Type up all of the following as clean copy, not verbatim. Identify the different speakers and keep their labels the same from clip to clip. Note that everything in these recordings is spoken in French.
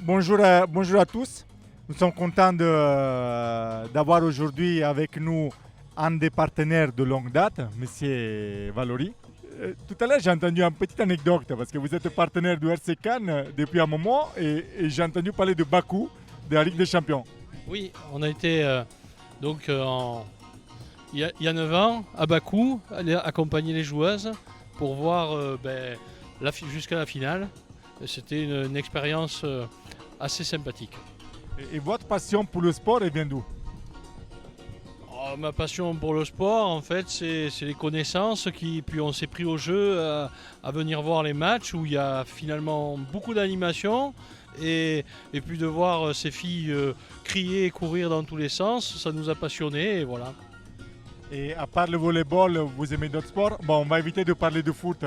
Speaker 1: Bonjour à tous. Nous sommes contents d'avoir aujourd'hui avec nous un des partenaires de longue date, M. Valori. Tout à l'heure, j'ai entendu une petite anecdote parce que vous êtes partenaire du RC Cannes depuis un moment et j'ai entendu parler de Bakou, de la Ligue des Champions.
Speaker 2: Oui, on a été il y a 9 ans à Bakou, aller accompagner les joueuses pour voir jusqu'à la finale. C'était une expérience assez sympathique.
Speaker 1: Et votre passion pour le sport, elle vient d'où?
Speaker 2: Ma passion pour le sport, en fait, c'est les connaissances puis on s'est pris au jeu à venir voir les matchs où il y a finalement beaucoup d'animation et puis de voir ces filles crier et courir dans tous les sens, ça nous a passionnés et voilà.
Speaker 1: Et à part le volleyball, vous aimez d'autres sports? Bon, on va éviter de parler de foot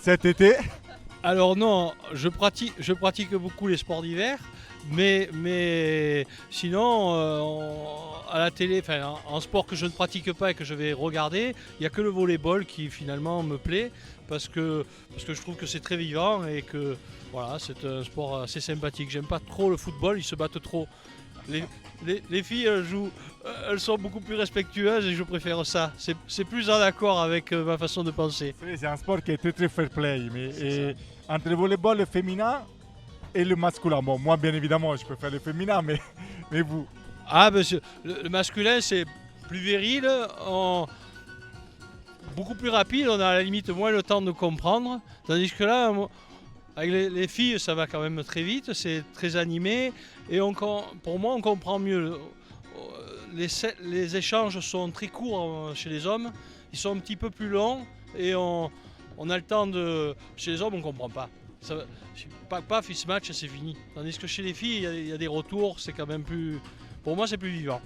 Speaker 1: cet été.
Speaker 2: Alors non, je pratique beaucoup les sports d'hiver, mais sinon à la télé, en sport que je ne pratique pas et que je vais regarder, il n'y a que le volleyball qui finalement me plaît parce que je trouve que c'est très vivant et que voilà, c'est un sport assez sympathique. J'aime pas trop le football, ils se battent trop. Les filles elles sont beaucoup plus respectueuses et je préfère ça. C'est plus en accord avec ma façon de penser.
Speaker 1: C'est un sport qui est très fair play. Mais entre le volleyball féminin et le masculin, bon, moi bien évidemment je préfère le féminin, mais vous?
Speaker 2: Le masculin c'est plus viril, beaucoup plus rapide, on a à la limite moins le temps de comprendre. Tandis que là, avec les filles, ça va quand même très vite, c'est très animé et pour moi on comprend mieux. Les échanges sont très courts chez les hommes, ils sont un petit peu plus longs et on a le temps de... Chez les hommes on ne comprend pas. Paf, il se match, c'est fini. Tandis que chez les filles, il y a des retours, c'est quand même plus... Pour moi, c'est plus vivant.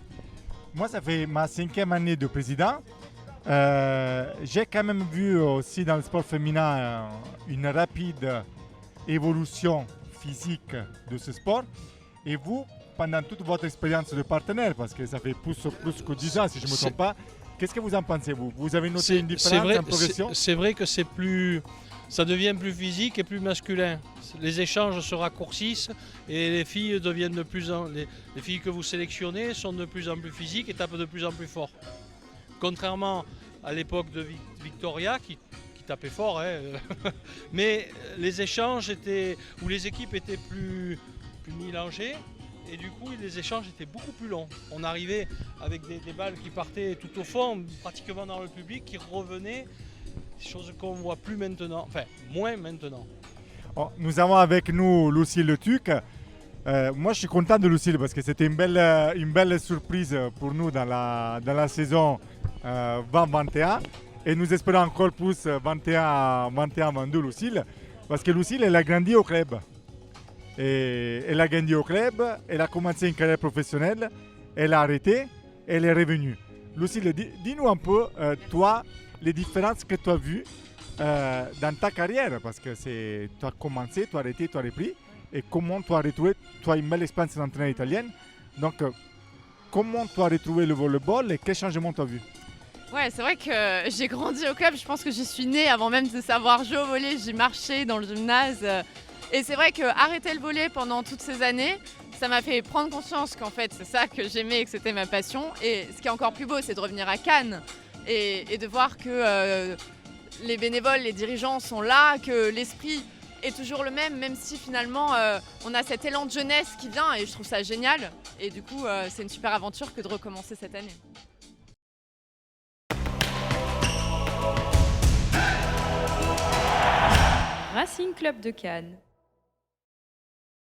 Speaker 1: Moi, ça fait ma 5e année de président. J'ai quand même vu aussi dans le sport féminin une rapide évolution physique de ce sport. Et vous, pendant toute votre expérience de partenaire, parce que ça fait plus que 10 ans si je ne me trompe pas, qu'est-ce que vous en pensez, vous avez noté une différence en progression?
Speaker 2: C'est vrai que ça devient plus physique et plus masculin. Les échanges se raccourcissent et les filles deviennent les filles que vous sélectionnez sont de plus en plus physiques et tapent de plus en plus fort. Contrairement à l'époque de Victoria qui tapait fort, hein. Mais les échanges où les équipes étaient plus mélangées. Et du coup, les échanges étaient beaucoup plus longs. On arrivait avec des balles qui partaient tout au fond, pratiquement dans le public, qui revenaient, chose qu'on ne voit plus maintenant, enfin moins maintenant.
Speaker 1: Oh, nous avons avec nous Lucille Le Tuc. Moi, je suis content de Lucille parce que c'était une belle surprise pour nous dans la saison 2021. Et nous espérons encore plus 21-22 Lucille, parce que Lucille, elle a grandi au club. Et elle a grandi au club, elle a commencé une carrière professionnelle, elle a arrêté, elle est revenue. Lucille, dis-nous un peu, toi, les différences que tu as vues dans ta carrière, parce que tu as commencé, tu as arrêté, tu as repris, et comment tu as retrouvé, tu as une belle expérience d'entraîneur italienne, donc comment tu as retrouvé le volleyball et quel changement tu as vu?
Speaker 3: Ouais, c'est vrai que j'ai grandi au club, je pense que j'y suis née avant même de savoir jouer au volley, j'ai marché dans le gymnase. Et c'est vrai qu'arrêter le volley pendant toutes ces années, ça m'a fait prendre conscience qu'en fait c'est ça que j'aimais et que c'était ma passion. Et ce qui est encore plus beau, c'est de revenir à Cannes et de voir que les bénévoles, les dirigeants sont là, que l'esprit est toujours le même si finalement on a cet élan de jeunesse qui vient et je trouve ça génial. Et du coup, c'est une super aventure que de recommencer cette année.
Speaker 4: Racing Club de Cannes.